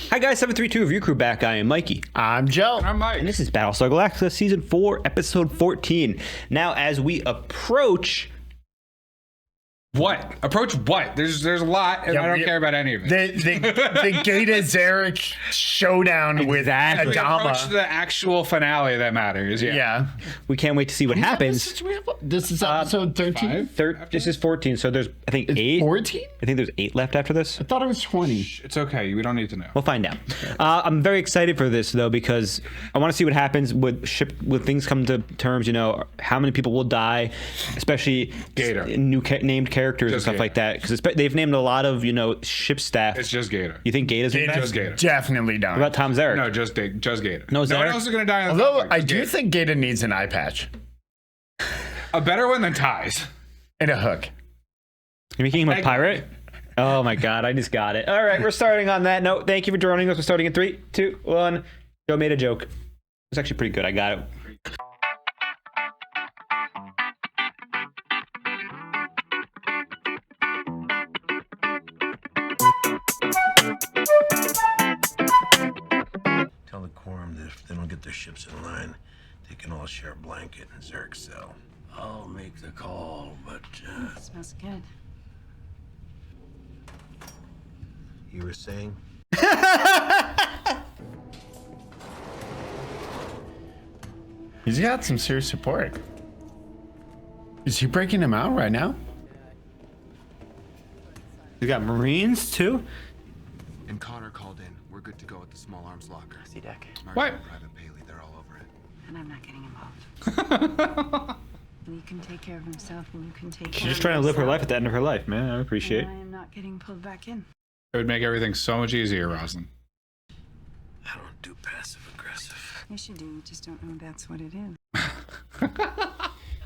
Hi guys, 732 Review Crew back. I am Mikey. I'm Joe. I'm Mike. And this is Battlestar Galactica Season 4, Episode 14. Now, as we approach... What? Approach what? There's a lot, and I don't care about any of it. The Gata Zarek showdown with Exactly. We approach Adama. the actual finale that matters. Yeah. We can't wait to see what happens. This is episode 13? This is 14, so there's, I think, 8. 14? I think there's 8 left after this. I thought it was 20. It's okay. We don't need to know. We'll find out. I'm very excited for this, though, because I want to see what happens with things come to terms, you know, how many people will die, especially Gator. Named characters and Just stuff Gator. like that, because they've named a lot of, you know, ship staff. It's just Gator. You think Gata's in Just that? Gator. Definitely done. What about Tom Zarek? No, just Gator. No, No one Zarek? else is gonna die. In the Although conflict. I Just do Gator. think Gata needs an eye patch A better one than Ties. and a hook. You're making him a pirate? Oh my god, I just got it. All right, we're starting on that note. Thank you for joining us. We're starting in 3, 2, 1. Joe made a joke. It's actually pretty good. I got it. Tell the quorum that if they don't get their ships in line, they can all share a blanket in Zarek's cell. I'll make the call, but Smells good. you were saying? He's got some serious support. Is he breaking him out right now? You got Marines too? And Connor called in. We're good to go at the small arms locker. See deck. What? Private Bailey, they're all over it. And I'm not getting involved. He can take care of himself, and you can take care She's just of trying to live her yourself. life at the end of her life, man. I appreciate. And I am not getting pulled back in. It would make everything so much easier, Rosalind. I don't do passive aggressive. Yes, you do. You just don't know that's what it is.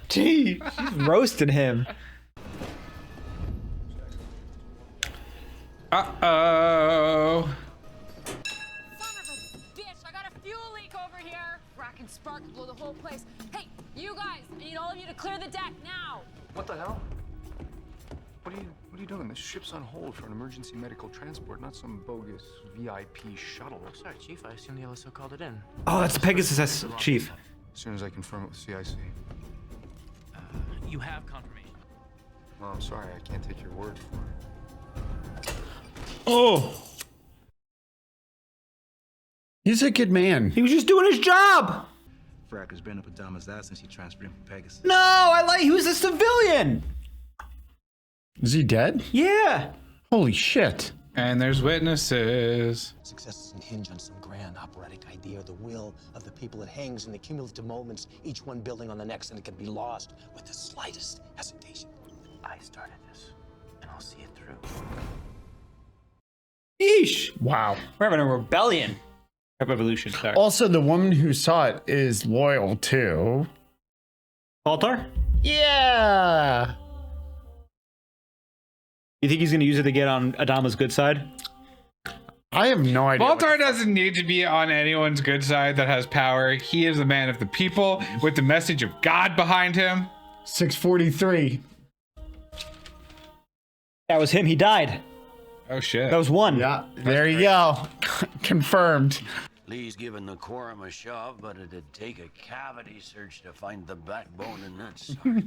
Gee, she's roasting him. Uh-oh. Son of a bitch! I got a fuel leak over here! Fracking spark blow the whole place. Hey, you guys! I need all of you to clear the deck now! What the hell? What are you doing? This ship's on hold for an emergency medical transport, not some bogus VIP shuttle. Sorry, Chief. I assume the LSO called it in. Oh, that's the Pegasus chief. As soon as I confirm it with CIC. You have confirmation. Well, I'm sorry, I can't take your word for it. Oh, He's a good man. he was just doing his job. Frack has been up Adama's ass since he transferred him from Pegasus. No, he was a civilian. Is he dead? Yeah. Holy shit. And there's witnesses. Success doesn't hinge on some grand operatic idea or the will of the people. It hangs in the cumulative moments, each one building on the next, and it can be lost with the slightest hesitation. I started this, and I'll see it through. Yeesh. Wow. We're having a rebellion. Revolution, sorry. Also, the woman who saw it is loyal too. Baltar? Yeah. You think he's going to use it to get on Adama's good side? I have no idea. Baltar doesn't need to be on anyone's good side that has power. He is the man of the people with the message of God behind him. 643. That was him. He died. Oh, shit. That was one. Yeah, there you go. Confirmed. Lee's given the quorum a shove, but it'd take a cavity search to find the backbone in that sorry.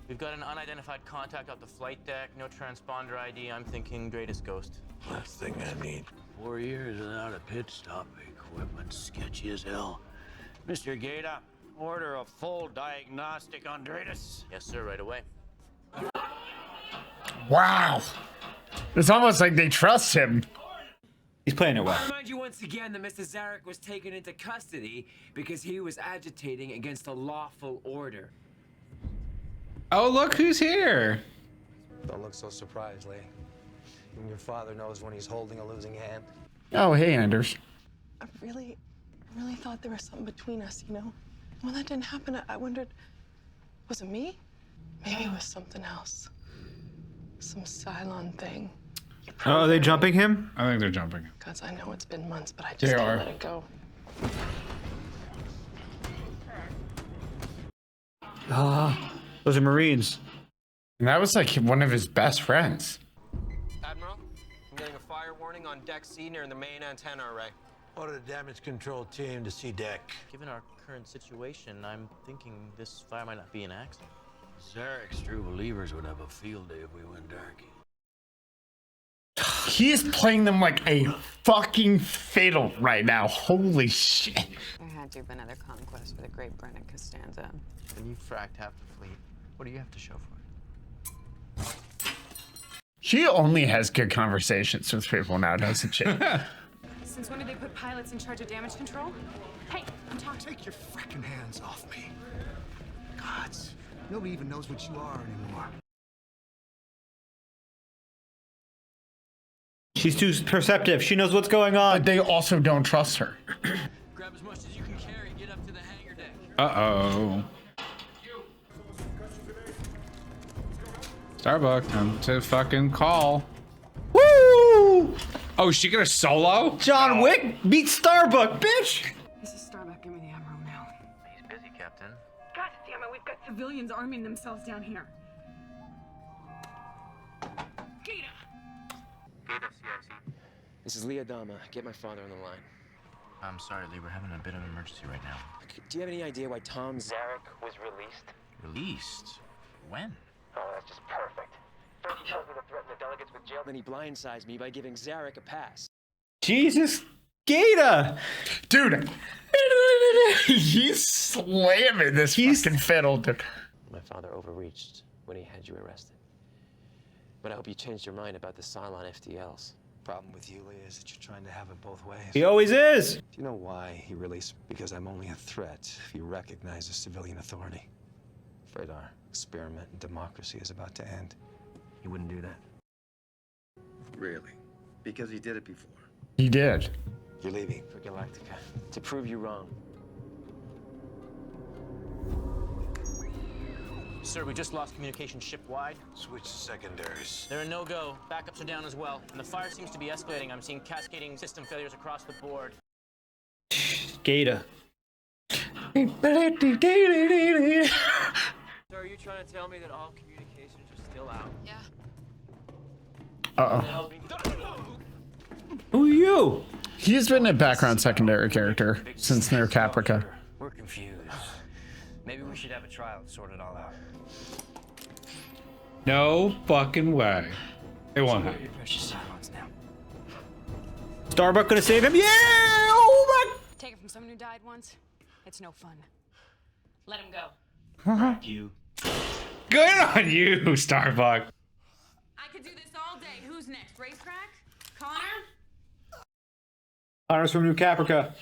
We've got an unidentified contact off the flight deck. No transponder ID. I'm thinking greatest ghost. Last thing I need. 4 years without a pit stop. Equipment sketchy as hell. Mr. Gata, order a full diagnostic on Dratus. Yes, sir. Right away. Wow. It's almost like they trust him. He's playing it well. Remind you once again that Mr. Zarek was taken into custody because he was agitating against a lawful order. Oh, look who's here. Don't look so surprised, Lee. Even your father knows when he's holding a losing hand. Oh, hey, Anders. I really thought there was something between us, you know? When that didn't happen, I wondered, was it me? Maybe it was something else. Some Cylon thing. Oh, are they jumping him? I think they're jumping. Because I know it's been months, but I just They can't are. let it go. Those are Marines. And that was like one of his best friends. Admiral, I'm getting a fire warning. warning on deck C near the main antenna array. Order the damage control team to see deck. Given our current situation, I'm thinking this fire might not be an accident. Zarek's true believers would have a field day if we went dark. He is playing them like a fucking fiddle right now. Holy shit. There had to have been other conquests for the great Brennan Costanza. When you fracked half the fleet, what do you have to show for it? She only has good conversations with people now, doesn't she? Since when did they put pilots in charge of damage control? Hey, I'm talking. Take your frickin' hands off me. Gods, nobody even knows what you are anymore. She's too perceptive. She knows what's going on. But they also don't trust her. Grab as much as you can carry. Get up to the hangar deck. Uh-oh. Starbuck, time to fucking call. Woo! Oh, is she gonna solo? John Wick beat Starbuck, bitch! This is Starbuck. Give me the Admiral now. He's busy, Captain. God damn it, we've got civilians arming themselves down here. Gita! Gate of CIC. This is Leah Dama. Get my father on the line. I'm sorry, Lee, we're having a bit of an emergency right now. Do you have any idea why Tom Zarek was released? Released? When? Oh, that's just perfect. First he tells me to threaten the delegates with jail, then he blindsides me by giving Zarek a pass. Jesus, Gata! Dude, he's slamming this fucking fiddle, dude. My father overreached when he had you arrested. But I hope you changed your mind about the Cylon FDLs. Problem with you, Leah, is that you're trying to have it both ways. He always is. Do you know why he released me? Because I'm only a threat if you recognize a civilian authority. Afraid our experiment in democracy is about to end. You wouldn't do that. Really? Because he did it before. He did. You're leaving. For Galactica. To prove you wrong. Sir, we just lost communication ship-wide. Switch to secondaries. They're a no-go. Backups are down as well. And the fire seems to be escalating. I'm seeing cascading system failures across the board. Gata. So are you trying to tell me that all communications are still out? Yeah. Uh-oh. Who are you? He's been a background secondary character since near Caprica. We're confused. Maybe we should have a trial to sort it all out. No fucking way. It won't happen. Your precious silence now. Starbuck gonna save him? Yeah! Oh Take it from someone who died once. It's no fun. Let him go. my. You. Good on you, Starbuck. I could do this all day. Who's next? Racetrack? Connor? Honors from New Caprica.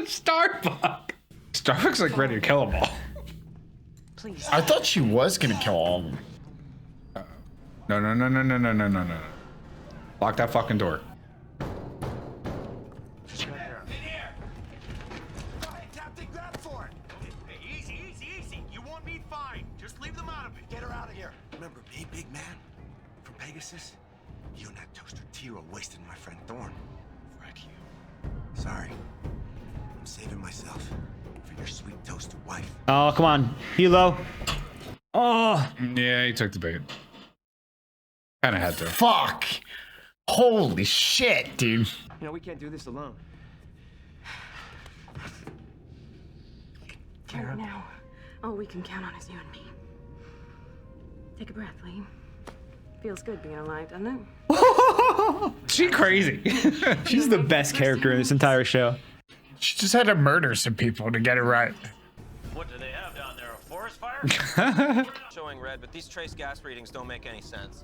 Starbuck. Starbuck's like ready to kill them all. Please. I thought she was gonna kill all of them. No. Lock that fucking door. Captain, grab for it! Hey, easy. You won't need fine. Just leave them out of it. Get her out of here. Remember me, big man? From Pegasus? You and that toaster Tiro wasted my friend Thorn. Frick you. Sorry. I'm saving myself for your sweet toasted wife. Oh, come on. Hilo. Oh. Yeah, he took the bait. Kinda had to. Fuck. Holy shit, dude. You know, we can't do this alone. Right now, all we can count on is you and me. Take a breath, Lee. Feels good being alive, doesn't it? She crazy. She's the best character in this entire show. She just had to murder some people to get it right. What do they have down there? A forest fire? Showing red, but these trace gas readings don't make any sense.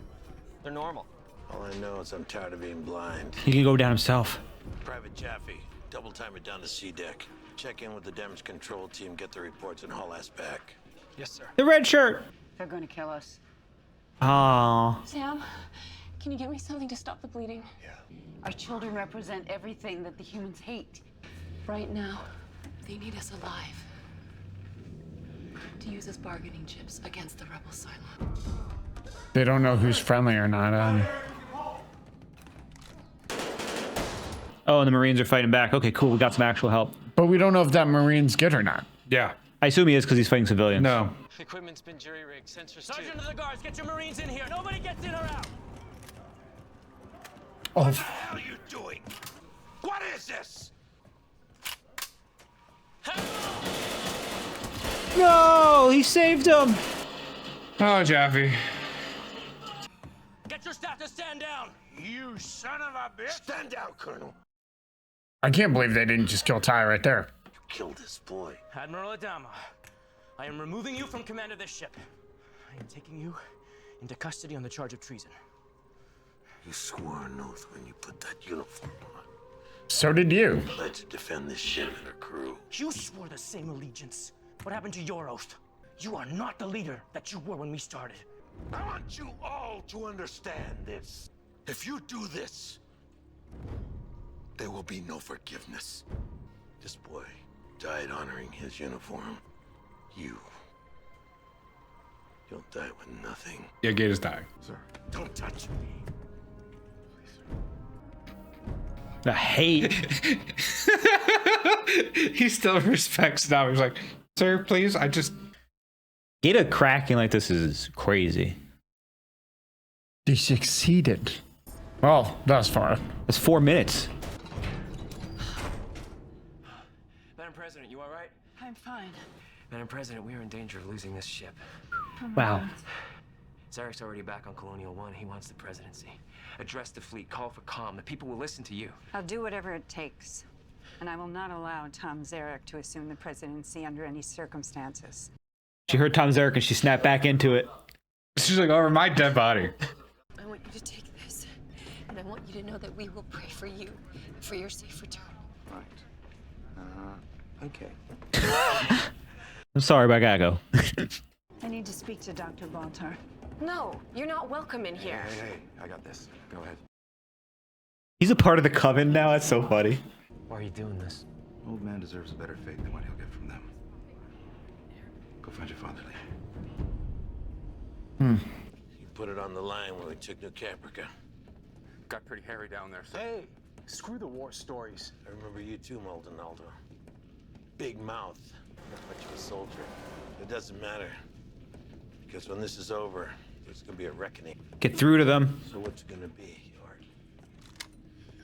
They're normal. All I know is I'm tired of being blind. He can go down himself. Private Jaffe, double timer down to C deck. Check in with the damage control team, get the reports, and haul ass back. Yes, sir. The red shirt. They're going to kill us. Oh. Sam, can you get me something to stop the bleeding? Our children represent everything that the humans hate. Right now, they need us alive. To use as bargaining chips against the rebel Cylon. They don't know who's friendly or not. Oh, and the Marines are fighting back. Okay, cool. We got some actual help. But we don't know if that Marine's good or not. Yeah. I assume he is because he's fighting civilians. No. Equipment's been jury-rigged. Sensors Sergeant of the guards, get your Marines in here. Nobody gets in or out. Oh. What the hell are you doing? What is this? No, he saved him. Oh, Jaffe. Get your staff to stand down. You son of a bitch! Stand down, Colonel. I can't believe they didn't just kill Ty right there. You killed this boy. Admiral Adama, I am removing you from command of this ship. I am taking you into custody on the charge of treason. You swore an oath when you put that uniform on. So did you. Pledged to defend this ship and her crew. You swore the same allegiance. What happened to your oath? You are not the leader that you were when we started. I want you all to understand this. If you do this, there will be no forgiveness. This boy died honoring his uniform. You'll die with nothing. Yeah, Gate is dying. Sir, don't touch me. The hate. He still respects now. He's like, sir, please, I just... Gata cracking like this is crazy. They succeeded. Well, thus far. It's 4 minutes. Madam President, you all right? I'm fine. Madam President, we are in danger of losing this ship. Wow. Zarek's already back on Colonial 1. He wants the presidency. Address the fleet, call for calm. The people will listen to you. I'll do whatever it takes. And I will not allow Tom Zarek to assume the presidency under any circumstances. She heard Tom Zarek and she snapped back into it. She's like, over my dead body. I want you to take this, and I want you to know that we will pray for you, for your safe return. Right. Okay. I'm sorry, but I gotta go. I need to speak to Dr. Baltar. No, you're not welcome in here. Hey, I got this. Go ahead. He's a part of the coven now. That's so funny. Why are you doing this? Old man deserves a better fate than what he'll get from them. Go find your father, Lee. You put it on the line when we took New Caprica. Got pretty hairy down there. So. Hey, screw the war stories. I remember you too, Maldonado. Big mouth, not much of a soldier. It doesn't matter. Because when this is over, there's gonna be a reckoning. Get through to them. So what's it gonna be, York?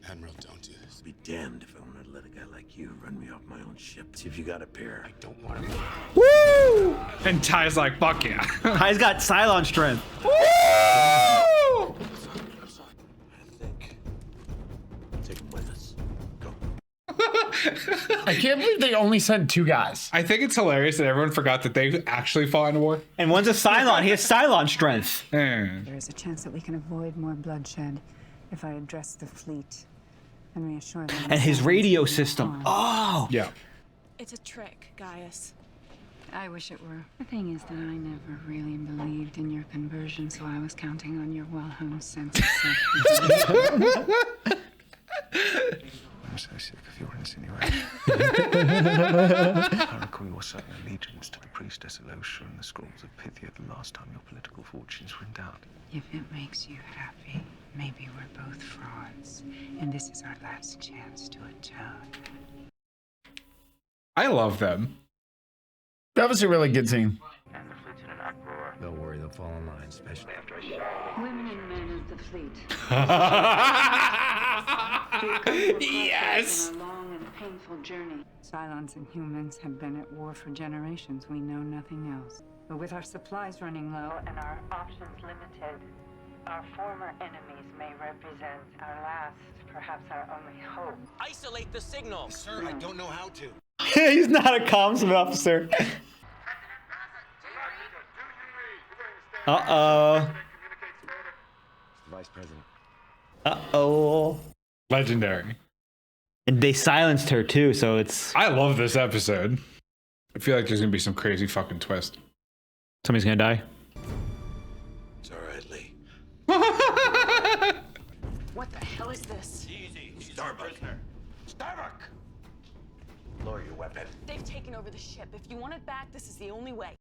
Admiral, don't do this. Be damned if I want to let a guy like you run me off my own ship. See if you got a pair. I don't want to. Woo! And Ty's like, fuck yeah. Ty's got Cylon strength. Woo! I think. Take him with us. Go. I can't believe they only sent 2 guys. I think it's hilarious that everyone forgot that they actually fought in a war. And one's a Cylon. He has Cylon strength. Eh. There is a chance that we can avoid more bloodshed if I address the fleet and reassure them. And his radio system. Oh! Yeah. It's a trick, Gaius. I wish it were. The thing is that I never really believed in your conversion, so I was counting on your well-honed sense of self. I'm so sick of your insinuation. I recall your sudden allegiance to the priestess Elosha and the scrolls of Pythia the last time your political fortunes were in doubt. If it makes you happy, maybe we're both frauds, and this is our last chance to atone. I love them. That was a really good scene. And the fleet's in an uproar. Don't worry, they'll fall in line, especially after I show. Women and men of the fleet. Yes! On a long and painful journey. Cylons and humans have been at war for generations. We know nothing else. But with our supplies running low and our options limited, our former enemies may represent our last, perhaps our only hope. Isolate the signal. Sir, I don't know how to. He's not a comms officer. Uh-oh. Vice President. Uh-oh. Legendary. And they silenced her too, so it's... I love this episode. I feel like there's gonna be some crazy fucking twist. Somebody's gonna die. It's all right, Lee. What the hell is this? Easy. Starbuck. Starbuck! Lower your weapon. They've taken over the ship. If you want it back, this is the only way.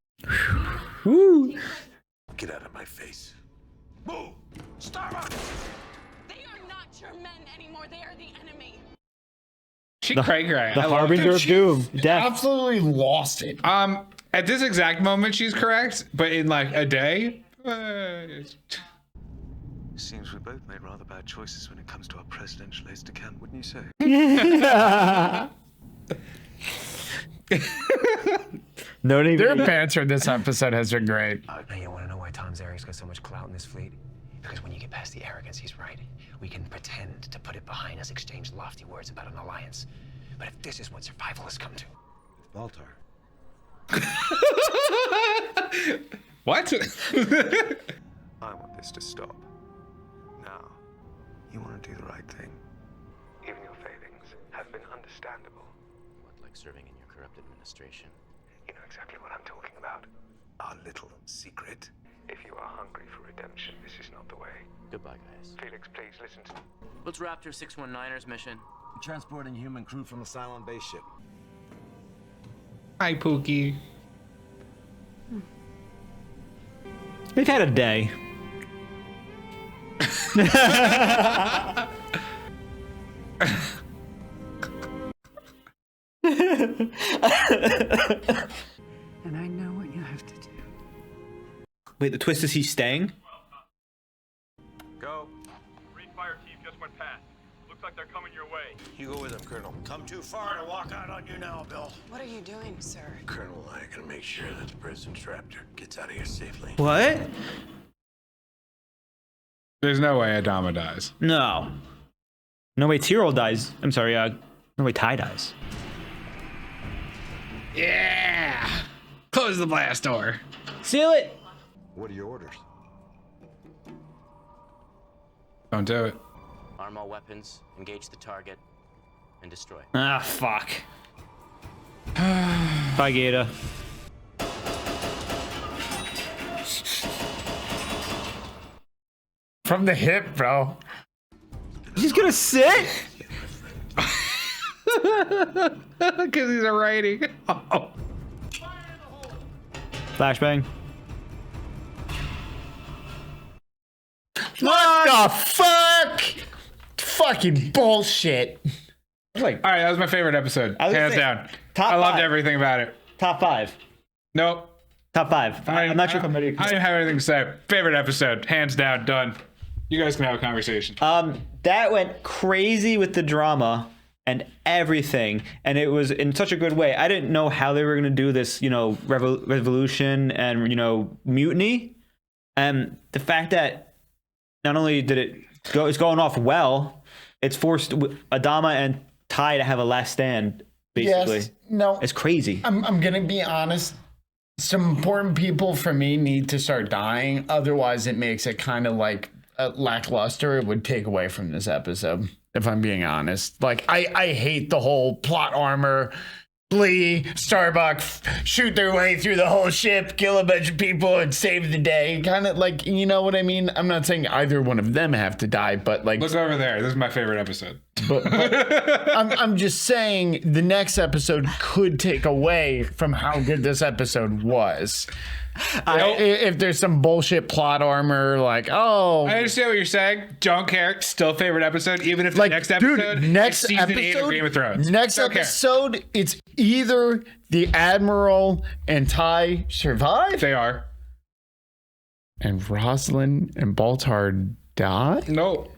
Woo! Get out of my face. Move! Starbuck! They are not your men anymore. They are the enemy. She cray. The harbinger of doom. Death. Absolutely lost it. At this exact moment, she's correct, but in like a day, Seems we both made rather bad choices when it comes to our presidential aides de camp, wouldn't you say? No need. Their banter this episode has been great. Now you want to know why Tom Zarek's got so much clout in this fleet? Because when you get past the arrogance, he's right. We can pretend to put it behind us, exchange lofty words about an alliance. But if this is what survival has come to... Baltar. What? I want this to stop. Now, you want to do the right thing. Even your failings have been understandable. What, like serving in your corrupt administration? You know exactly what I'm talking about. Our little secret. If you are hungry for redemption, this is not the way. Goodbye, guys. Felix, please listen to me. What's Raptor 619er's mission? Transporting human crew from the Cylon base ship. Hi, Pookie. They've had a day. And I know what you have to do. Wait, the twist is he's staying? Go. Green fire team just went past. Looks like they're coming your way. You go with them, Colonel. Come too far to walk out on you now, Bill. What are you doing, sir? Colonel and I are gonna make sure that the President's Raptor gets out of here safely. What? There's no way Adama dies. No. No way Tyrell dies. I'm sorry, no way Ty dies. Yeah! Close the blast door. Seal it! What are your orders? Don't do it. Arm all weapons, engage the target, and destroy. Ah, fuck. Bye, Gata. From the hip, bro. He's gonna sit? Because he's a righty. Oh. Flashbang. What the fuck? Fucking bullshit. Like, all right, that was my favorite episode. I was Hands gonna say, down. top I loved five. everything about it. Top 5. Nope. Top 5. I'm not sure if I'm ready. I don't even have anything to say. Favorite episode. Hands down. Done. You guys can have a conversation. That went crazy with the drama and everything, and it was in such a good way. I didn't know how they were going to do this, you know, revolution and, you know, mutiny. And the fact that not only did it's going off well, it's forced Adama and Ty to have a last stand, basically. Yes. No. It's crazy. I'm gonna be honest. Some important people for me need to start dying. Otherwise, it makes it kind of like lackluster. It would take away from this episode, if I'm being honest. Like, I hate the whole plot armor. Lee, Starbuck shoot their way through the whole ship, kill a bunch of people, and save the day. Kind of like, you know what I mean? I'm not saying either one of them have to die, but like, look over there. This is my favorite episode. But I'm just saying the next episode could take away from how good this episode was. If there's some bullshit plot armor, like, oh, I understand what you're saying. Don't care. Still favorite episode, even if the like, next episode next is season 8 of Game of Thrones. Next Don't care. episode, it's either the Admiral and Ty survive, They are. and Rosalind and Baltar die. No.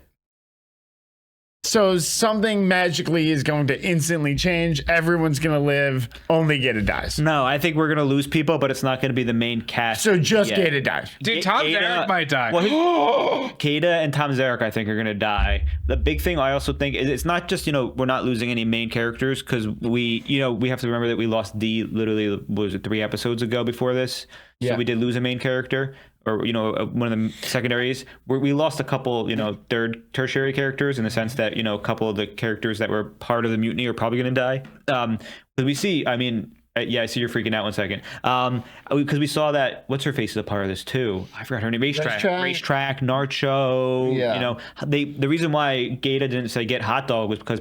So something magically is going to instantly change. Everyone's going to live. Only Gata dies. No, I think we're going to lose people, but it's not going to be the main cast. So just yet. Gata dies. Dude, Tom Zarek might die. Well, Gata and Tom Zarek, I think, are going to die. The big thing I also think is it's not just, you know, we're not losing any main characters because we have to remember that we lost D literally, what was it, 3 episodes ago before this? Yeah. So we did lose a main character, or, you know, one of the secondaries. We lost a couple, you know, tertiary characters in the sense that, you know, a couple of the characters that were part of the mutiny are probably going to die. But we see, I mean, yeah, I see you're freaking out 1 second. Because we saw that, what's her face is a part of this too. I forgot her name. Racetrack, Nacho. Yeah. You know, the reason why Gata didn't say get Hot Dog was because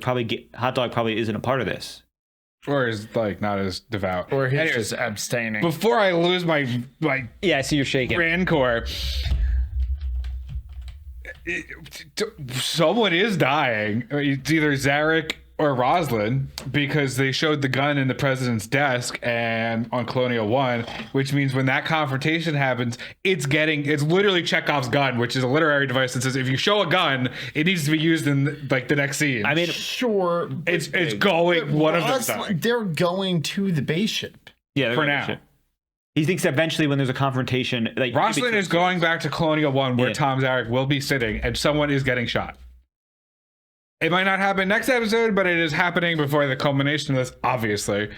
Hot Dog probably isn't a part of this. Or is like not as devout. Or he's Anyways, just abstaining. before I lose my yeah, I see you're shaking. rancor, someone is dying. It's either Zarek or Roslin, because they showed the gun in the president's desk and on Colonial 1, which means when that confrontation happens, it's literally Chekhov's gun, which is a literary device that says if you show a gun, it needs to be used in like the next scene. I mean, sure, it's going one of them dying. They're going to the base ship. Yeah, for now. He thinks eventually when there's a confrontation, like Roslin is going back to Colonial 1 where Tom Zarek will be sitting and someone is getting shot. It might not happen next episode, but it is happening before the culmination of this, obviously.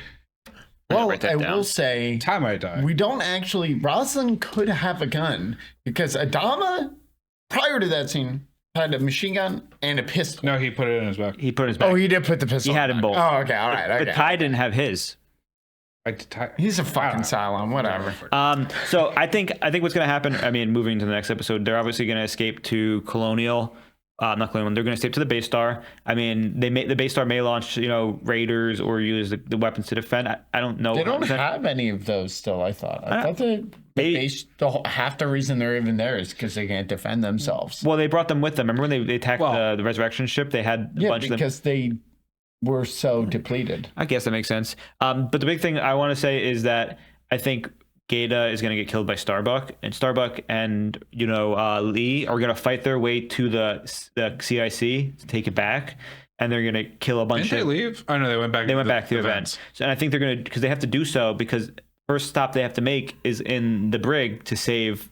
Well, I will say, Ty might die. We don't actually. Roslin could have a gun because Adama, prior to that scene, had a machine gun and a pistol. No, he put it in his back. He put it in his back. Oh, he did put the pistol. He had them both. Oh, okay, all right. But Ty didn't have his. He's a fucking Cylon, whatever. So I think what's going to happen. I mean, moving to the next episode, they're obviously going to escape to Colonial. Not Colonial. They're going to escape to the base star. I mean, the base star may launch, raiders or use the weapons to defend. I don't know. They don't have any of those still. I thought half the reason they're even there is because they can't defend themselves. Well, they brought them with them. Remember when they attacked the resurrection ship? They had a bunch of them because they were so depleted. I guess that makes sense. But the big thing I want to say is that I think Gaeta is going to get killed by Starbuck, and Starbuck and Lee are going to fight their way to the CIC to take it back, and they're going to kill a bunch. Didn't they leave? Oh no, they went back. They went back to the events. So, and I think they're going to, because they have to do so because first stop they have to make is in the brig to save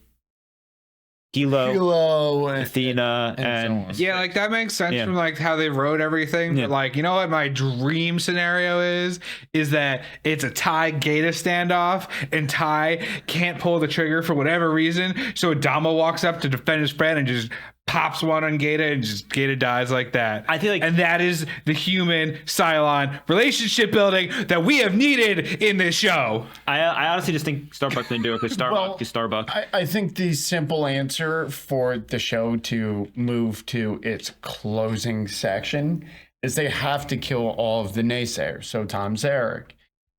Hilo, Athena, and yeah, like that makes sense from like how they wrote everything. But like, you know what my dream scenario is that it's a Ty Gaeta standoff, and Ty can't pull the trigger for whatever reason, so Adama walks up to defend his friend and just pops one on Gaeta, and just Gaeta dies like that. I feel like, and that is the human Cylon relationship building that we have needed in this show. I honestly just think Starbuck didn't do it because Starbuck is Starbuck. I think the simple answer for the show to move to its closing section is they have to kill all of the naysayers. So Tom Zarek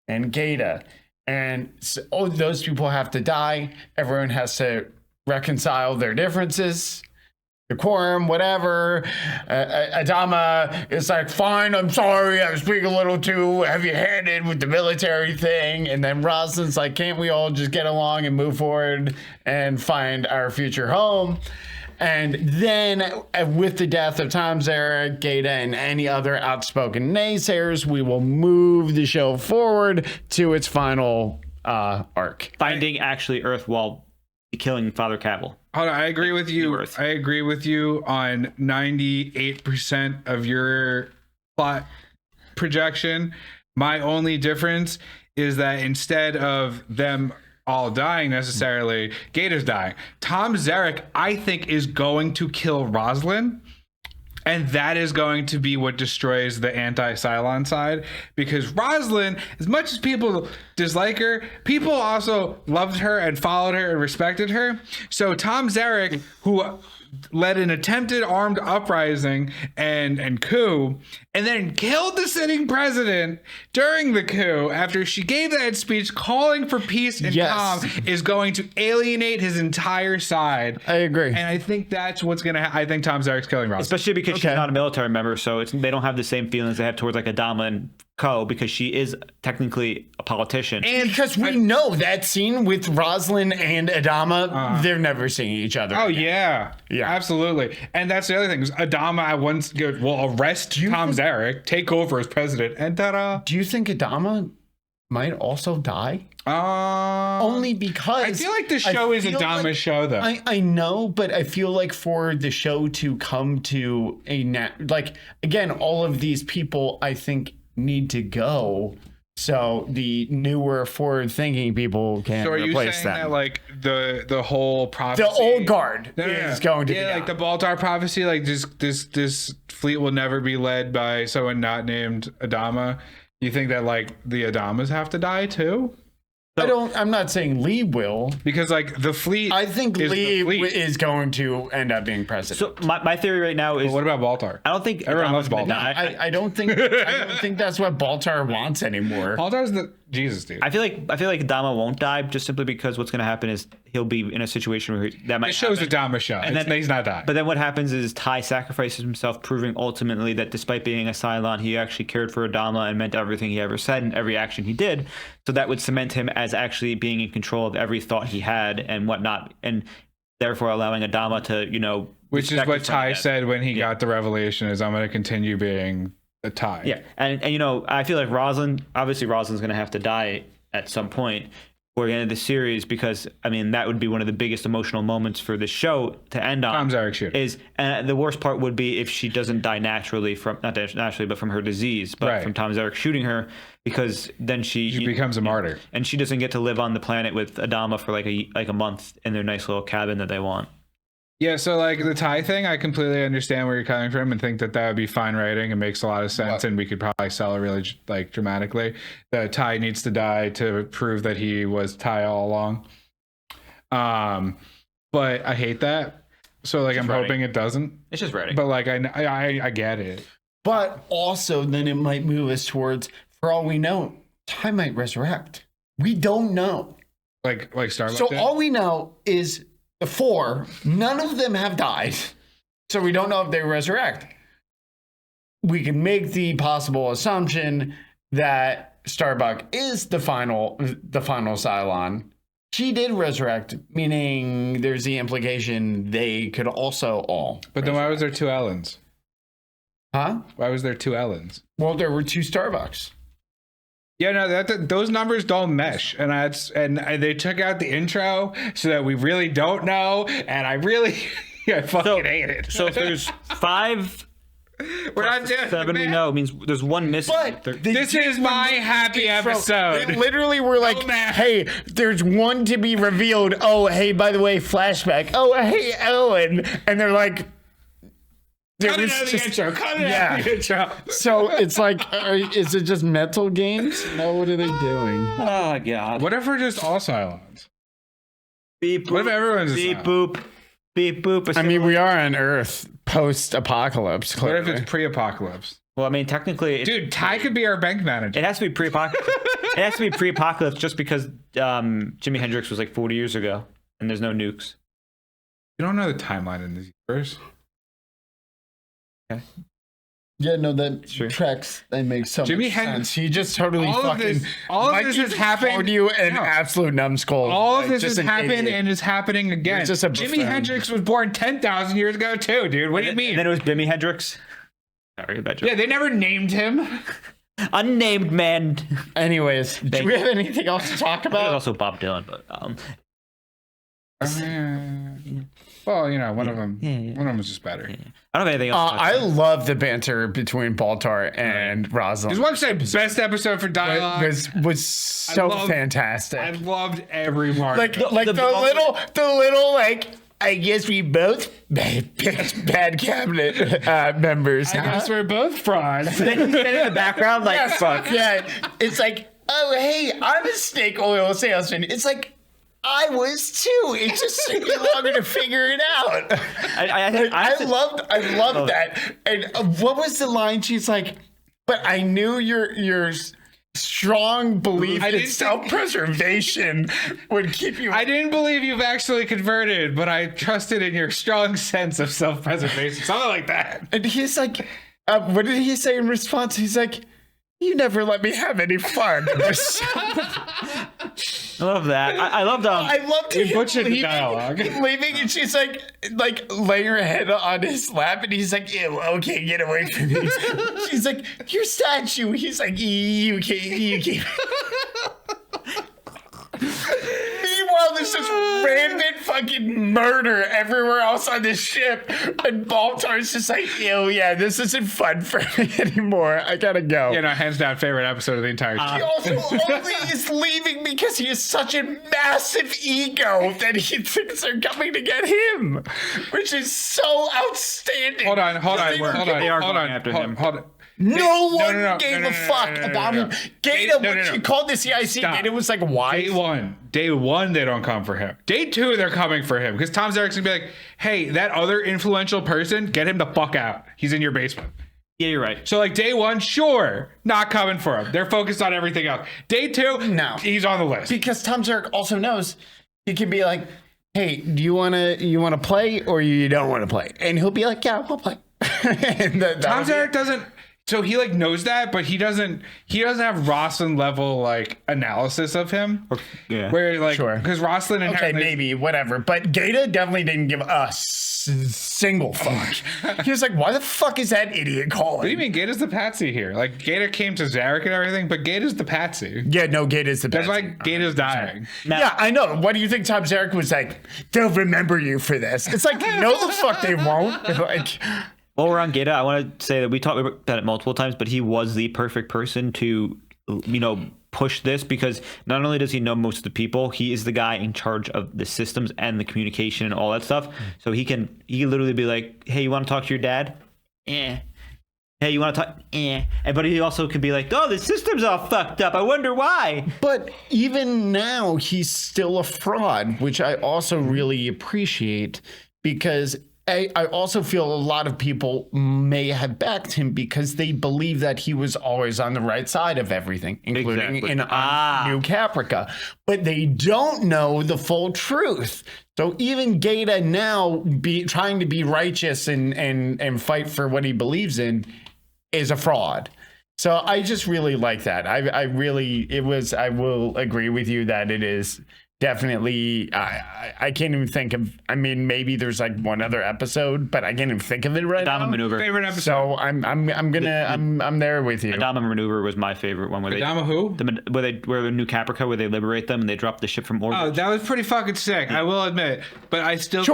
and Gaeta, and those people have to die. Everyone has to reconcile their differences. The quorum, whatever. Adama is like, fine, I'm sorry, I was being a little too heavy-handed with the military thing. And then Roslin's like, can't we all just get along and move forward and find our future home? And then with the death of Tom Zarek, Gaeta, and any other outspoken naysayers, we will move the show forward to its final arc. Finding actually Earth while killing Father Cavill. Hold on, I agree with you. I agree with you on 98% of your plot projection. My only difference is that instead of them all dying necessarily, Gaeta's dying. Tom Zarek, I think, is going to kill Roslin. And that is going to be what destroys the anti-Cylon side, because Roslin, as much as people dislike her, people also loved her and followed her and respected her. So Tom Zarek, who led an attempted armed uprising and coup, and then killed the sitting president during the coup after she gave that speech calling for peace and calm, is going to alienate his entire side. I agree. And I think that's what's going to I think Tom Zarek's killing Roslin. Especially because she's not a military member, so they don't have the same feelings they have towards like Adama and Co, because she is technically a politician. And because we know that scene with Roslin and Adama, they're never seeing each other. Oh, yeah. Yeah, absolutely. And that's the other thing. Is Adama will arrest Tom Zarek, take over as president, and ta-da. Do you think Adama might also die? Only because I feel like the show is Adama's show, though. I know, but I feel like for the show to come to again, all of these people, I think, need to go, so the newer forward-thinking people can replace them. So are you saying that like the whole prophecy, the old guard is going to be like the Baltar prophecy, like this fleet will never be led by someone not named Adama? You think that like the Adamas have to die too? I'm not saying Lee will, because like the fleet. I think Lee is going to end up being president. So my theory right now is. Well, what about Baltar? I don't think everyone loves Baltar. I don't think that's what Baltar wants anymore. Baltar's Jesus, dude. I feel like Adama won't die just simply because what's going to happen is he'll be in a situation where that might. It shows happen. Adama show, and then he's not dying. But then what happens is Ty sacrifices himself, proving ultimately that despite being a Cylon, he actually cared for Adama and meant everything he ever said and every action he did. So that would cement him as actually being in control of every thought he had and whatnot, and therefore allowing Adama to, which is what Ty said when he got the revelation: is I'm going to continue being a Ty. Yeah, and I feel like Roslyn's going to have to die at some point for the end of the series, because that would be one of the biggest emotional moments for this show to end on. Tom Zarek shooting. The worst part would be if she doesn't die naturally from not naturally, but from her disease, but from Tom Zarek shooting her, because then she becomes a martyr, and she doesn't get to live on the planet with Adama for like a month in their nice little cabin that they want. Yeah, so like the Ty thing, I completely understand where you're coming from and think that would be fine writing and makes a lot of sense, and we could probably sell it really dramatically. The Ty needs to die to prove that he was Ty all along. But I hate that. So like I'm hoping it doesn't. It's just writing. But like I get it. But also then it might move us towards, for all we know, Ty might resurrect. We don't know. Like Starbucks. So all we know is the 4, none of them have died. So we don't know if they resurrect. We can make the possible assumption that Starbuck is the final Cylon. She did resurrect, meaning there's the implication they could also all. But then why was there 2 Ellens? Huh? Why was there 2 Ellens? Well, there were 2 Starbucks. Yeah, no, those numbers don't mesh, and they took out the intro so that we really don't know, and I fucking hate it. So if there's 5, we're not doing 7 we know, means there's 1 missing. But this is my happy episode. They literally were like, hey, there's 1 to be revealed. Oh, hey, by the way, flashback. Oh, hey, Ellen. And they're like, Cut it out of the intro. Cut it out of the intro. So it's like, is it just mental games? No, what are they doing? Oh, God. What if we're just all Cylons? Beep, boop. What if everyone's beep, boop. Beep, boop. I mean, we are on Earth post-apocalypse, clearly. What if it's pre-apocalypse? Well, technically... Dude, Ty could be our bank manager. It has to be pre-apocalypse. It has to be pre-apocalypse just because Jimi Hendrix was like 40 years ago, and there's no nukes. You don't know the timeline in this universe. Okay. Yeah, no, that tracks. That makes so much sense. He just totally all fucking. All of this has happened. You an absolute numbskull. All of this has happened and is happening again. Jimi Hendrix was born 10,000 years ago too, dude. What do you mean? And then it was Jimi Hendrix. Sorry, bad joke. Yeah, they never named him. Unnamed man. Anyways, do we have anything else to talk about? There's also Bob Dylan, but well, one of them. One of them was just better. I don't have anything else. I love the banter between Baltar and Rosalind. Just want to say, best episode for dialogue was so fantastic. I loved every part. Like the little like. I guess we both picked bad cabinet members. I guess we're both fraud. Then he's in the background like, fuck. Yeah, it's like, oh hey, I'm a snake oil salesman. It's like, I was too. It just took me longer to figure it out. I loved that. And what was the line? She's like, but I knew your strong belief in self-preservation would keep you. I didn't believe you've actually converted, but I trusted in your strong sense of self-preservation. Something like that. And he's like, what did he say in response? He's like, you never let me have any fun. I love that. I loved I loved him butchered the dialogue. Leaving, and she's like laying her head on his lap, and he's like, ew, okay, get away from me. She's like, your statue. He's like, you can't. Meanwhile, there's this random fucking murder everywhere else on this ship, and Baltar's just like, ew, yeah, this isn't fun for me anymore. I gotta go. Yeah, no, hands down, favorite episode of the entire show. He also only is leaving because he has such a massive ego that he thinks they're coming to get him, which is so outstanding. Hold on. They are going after him. No one gave a fuck about him. Gata, when she called the CIC, Gata was like, why? Day one, they don't come for him. Day 2, they're coming for him. Because Tom Zarek's gonna be like, hey, that other influential person, get him the fuck out. He's in your basement. Yeah, you're right. So like day 1, sure, not coming for him. They're focused on everything else. Day 2, no, he's on the list. Because Tom Zarek also knows he can be like, hey, do you wanna play or you don't want to play? And he'll be like, yeah, I'll play. And Tom Zarek doesn't. So he like knows that, but he doesn't have Roslin level like analysis of him. Yeah. Where like, Sure. because Roslin and okay, maybe whatever, but Gaeta definitely didn't give a single fuck. He was like, why the fuck is that idiot calling? What do you mean Gaeta's the patsy here? Like Gaeta came to Zarek and everything, but Gaeta's the patsy. Yeah, no, Gaeta's the patsy. That's why Gaeta's dying. Yeah, I know. What do you think Tom Zarek was like? They'll remember you for this. It's like, no, the fuck they won't. Like. While we're on Gaeta, I want to say that we talked about it multiple times, but he was the perfect person to, push this, because not only does he know most of the people, he is the guy in charge of the systems and the communication and all that stuff. So he can literally be like, hey, you want to talk to your dad? Hey, you want to talk? But he also could be like, oh, the system's all fucked up. I wonder why. But even now, he's still a fraud, which I also really appreciate, because I also feel a lot of people may have backed him because they believe that he was always on the right side of everything, including in New Caprica. But they don't know the full truth. So even Gaeta now trying to be righteous and fight for what he believes in is a fraud. So I just really like that. I will agree with you that it is definitely. I can't even think of. I mean, maybe there's like one other episode, but I can't even think of it right now. Adama Maneuver. Favorite episode. So I'm there with you. Adama Maneuver was my favorite one. Adama who? Where the New Caprica, where they liberate them and they drop the ship from orbit. Oh, that was pretty fucking sick. I will admit, but I still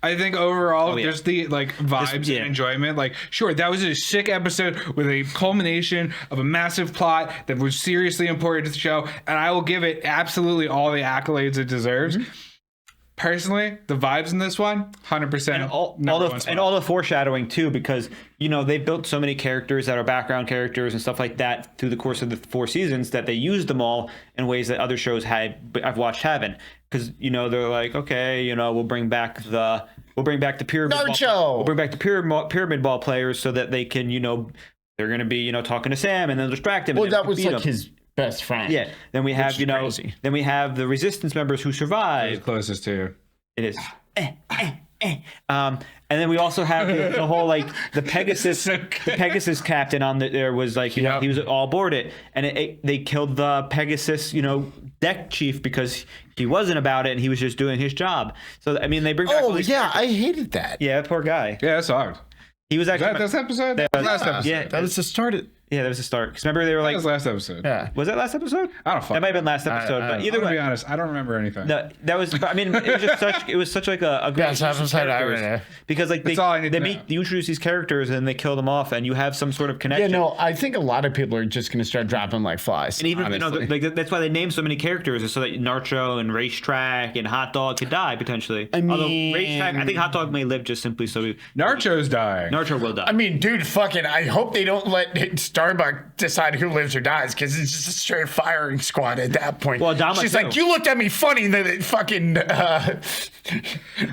think overall, just the like vibes and enjoyment. Like, sure, that was a sick episode with a culmination of a massive plot that was seriously important to the show, and I will give it absolutely all the accolades it deserves. Personally, the vibes in this one, 100%. And all the foreshadowing too, because they built so many characters that are background characters and stuff like that through the course of the 4 seasons that they used them all in ways that other shows I've watched haven't. Because they're like, okay, we'll bring back the pyramid ball, we'll bring back the pyramid ball players so that they can they're gonna be talking to Sam and then distract him. Well, that was like his best friend. Yeah. Then we have then we have the resistance members who survive. Closest to you. It is. And then we also have the whole like the Pegasus captain on there was like he was all aboard it, and they killed the Pegasus deck chief because he wasn't about it and he was just doing his job. So I mean they bring back I hated that. Yeah, poor guy. Yeah, that's hard. He was actually this episode. Last episode. Yeah, that was the start of. Yeah, that was the start. Because remember they were like, that was last episode. Yeah, was that last episode? I don't. That might have been last episode. But either way, to be honest, I don't remember anything. No, that was. I mean, it was just such. It was such like a great because like they introduce these characters and they kill them off, and you have some sort of connection. Yeah, no, I think a lot of people are just going to start dropping like flies. And even that's why they name so many characters, is so that Nacho and Racetrack and Hot Dog could die potentially. Although Racetrack, I think Hot Dog may live just simply so. Nacho's dying. Nacho will die. I mean, dude, fucking. I hope they don't let Starbuck decide who lives or dies, because it's just a straight firing squad at that point. Well, Adama she's too. like, you looked at me funny in the fucking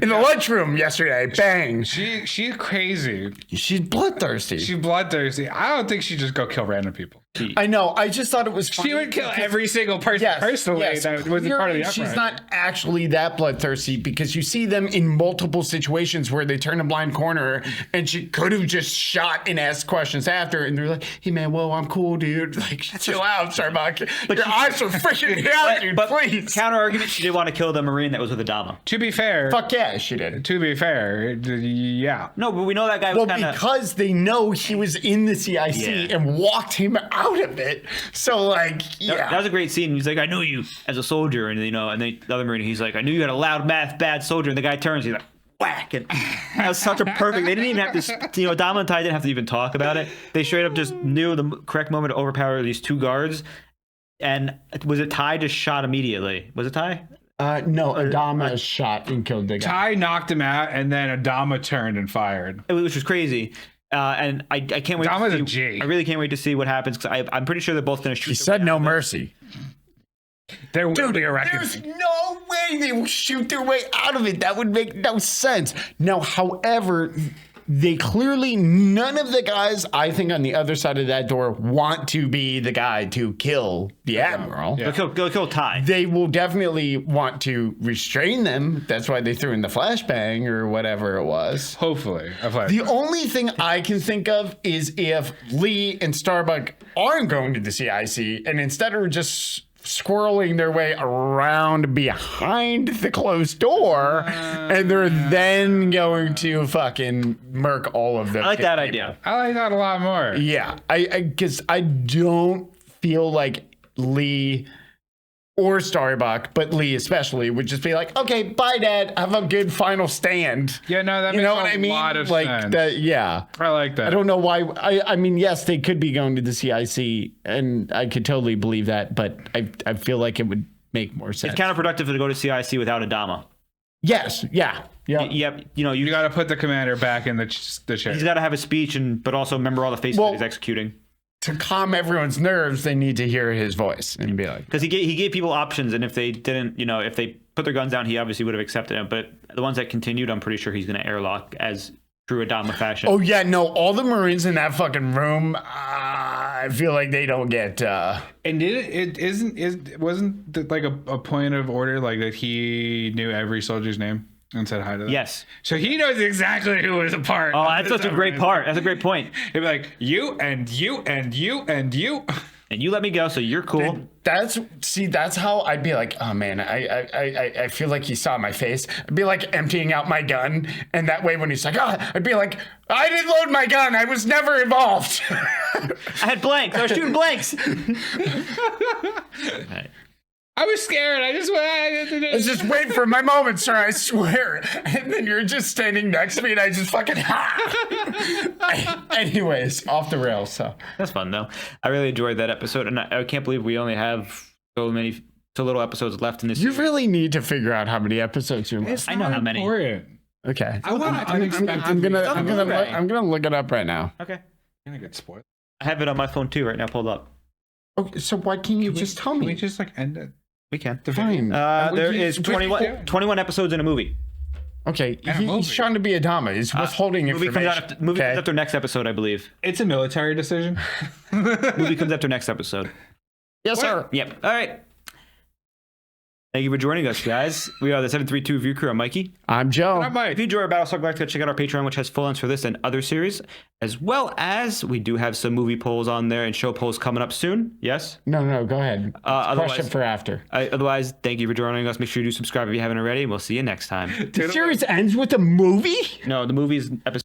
in the lunchroom yesterday. Bang. She's crazy. She's bloodthirsty. She's bloodthirsty. I don't think she'd just go kill random people. I know. I just thought it was funny. She would kill every single person personally that wasn't part of the uprising. She's not actually that bloodthirsty, because you see them in multiple situations where they turn a blind corner, and she could have just shot and asked questions after, and they're like, hey man, well, I'm cool, dude. Like, chill out, Starbuck. Your eyes are freaking out, dude. Please. Counter argument, she did want to kill the Marine that was with Adama. To be fair. Fuck yeah, she did. To be fair, yeah. No, but we know that guy was kind of... because they know he was in the CIC and walked him out of it. So, like, yeah. That was a great scene. He's like, I knew you as a soldier. And, and then the other Marine, he's like, I knew you had a loud, bad soldier. And the guy turns, he's like, whack. And that was such a perfect... They didn't even have to... Adama and Ty didn't have to even talk about it. They straight up just knew the correct moment to overpower these 2 guards. And was it Ty just shot immediately? Was it Ty? No, Adama shot and killed the guy. Ty knocked him out, and then Adama turned and fired. Which was crazy. And I can't wait Adama's to a G. I really can't wait to see what happens, because I'm pretty sure they're both going to shoot. He said no mercy. There will be a reckoning. There's no way they will shoot their way out of it. That would make no sense. Now, however, they clearly, none of the guys, I think, on the other side of that door want to be the guy to kill the Admiral. Yeah. Go kill Ty. They will definitely want to restrain them. That's why they threw in the flashbang or whatever it was. Hopefully. The only thing I can think of is if Lee and Starbuck aren't going to the CIC and instead are just squirreling their way around behind the closed door and they're then going to fucking murk all of them. I like that idea. I like that a lot more. Yeah, because I don't feel like Lee or Starbuck, but Lee especially, would just be like, okay, bye, Dad. Have a good final stand. Yeah, no, that makes lot of sense. Yeah. I like that. I don't know why. I mean, yes, they could be going to the CIC, and I could totally believe that, but I feel like it would make more sense. It's counterproductive to go to CIC without Adama. Yes. Yeah. Yep. You got to put the commander back in the chair. He's got to have a speech, but also remember all the faces that he's executing. To calm everyone's nerves, they need to hear his voice and be like, because he gave people options, and if they didn't, if they put their guns down, he obviously would have accepted it. But the ones that continued, I'm pretty sure he's going to airlock as true Adama fashion. Oh yeah, no, all the Marines in that fucking room, I feel like they don't get. And wasn't like a point of order like that he knew every soldier's name and said hi to them? Yes. So he knows exactly who was a part. Oh, that's such a great part. That's a great point. He'd be like, you and you and you and you. And you let me go, so you're cool. That's how I'd be like, oh man, I feel like he saw my face. I'd be like emptying out my gun, and that way when he's like, I'd be like, I didn't load my gun. I was never involved. I had blanks. I was shooting blanks. Right. I was scared. I was just waiting for my moment, sir. I swear. And then you're just standing next to me, and I just fucking. Anyways, off the rails. So that's fun though. I really enjoyed that episode, and I can't believe we only have so little episodes left in this. You really need to figure out how many episodes you left. I know how many. Okay. I'm gonna look it up right now. Okay. I'm gonna get spoiled. I have it on my phone too right now, pulled up. Okay, so why can't you just tell me? Can we just end it? We can. Fine. There is 21 episodes in a movie. Okay, he's trying to be Adama. He's withholding information. Movie comes after next episode, I believe. It's a military decision. Movie comes after next episode. Yes, sir. Yep. All right. Thank you for joining us, guys. We are the 732 Review Crew. I'm Mikey. I'm Joe. If you enjoy our Battlestar Galactica, check out our Patreon, which has full ends for this and other series, as well as we do have some movie polls on there and show polls coming up soon. Yes? No, go ahead. Question for after. Otherwise, thank you for joining us. Make sure you do subscribe if you haven't already, and we'll see you next time. The series ends with a movie? No, the movie's episode.